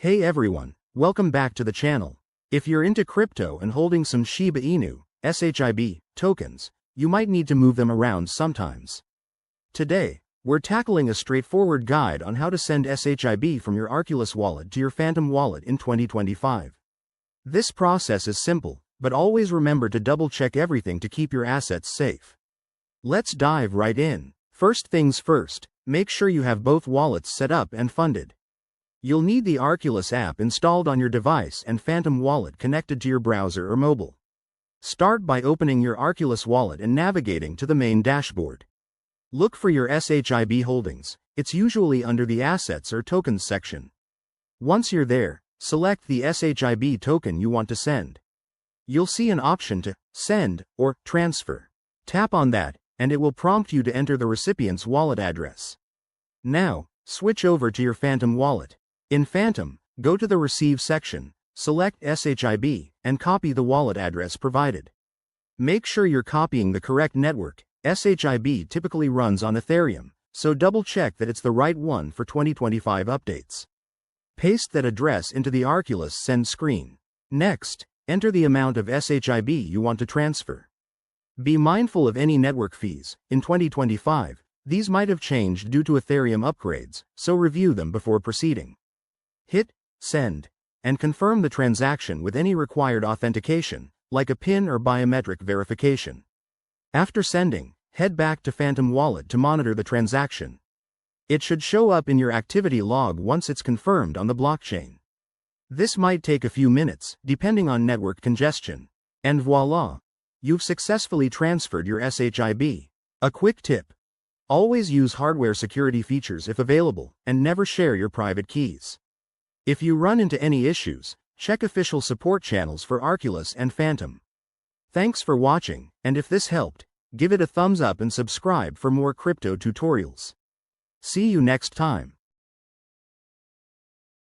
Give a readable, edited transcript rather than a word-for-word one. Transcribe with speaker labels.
Speaker 1: Hey everyone, welcome back to the channel. If you're into crypto and holding some Shiba Inu, SHIB, tokens, you might need to move them around sometimes. Today, we're tackling a straightforward guide on how to send SHIB from your Arculus wallet to your Phantom wallet in 2025. This process is simple, but always remember to double-check everything to keep your assets safe. Let's dive right in. First things first, make sure you have both wallets set up and funded. You'll need the Arculus app installed on your device and Phantom wallet connected to your browser or mobile. Start by opening your Arculus wallet and navigating to the main dashboard. Look for your SHIB holdings. It's usually under the Assets or Tokens section. Once you're there, select the SHIB token you want to send. You'll see an option to send or transfer. Tap on that, and it will prompt you to enter the recipient's wallet address. Now, switch over to your Phantom wallet. In Phantom, go to the Receive section, select SHIB, and copy the wallet address provided. Make sure you're copying the correct network. SHIB typically runs on Ethereum, so double-check that it's the right one for 2025 updates. Paste that address into the Arculus send screen. Next, enter the amount of SHIB you want to transfer. Be mindful of any network fees. In 2025, these might have changed due to Ethereum upgrades, so review them before proceeding. Hit Send, and confirm the transaction with any required authentication, like a PIN or biometric verification. After sending, head back to Phantom wallet to monitor the transaction. It should show up in your activity log once it's confirmed on the blockchain. This might take a few minutes, depending on network congestion. And voila! You've successfully transferred your SHIB. A quick tip: always use hardware security features if available, and never share your private keys. If you run into any issues, check official support channels for Arculus and Phantom. Thanks for watching, and if this helped, give it a thumbs up and subscribe for more crypto tutorials. See you next time.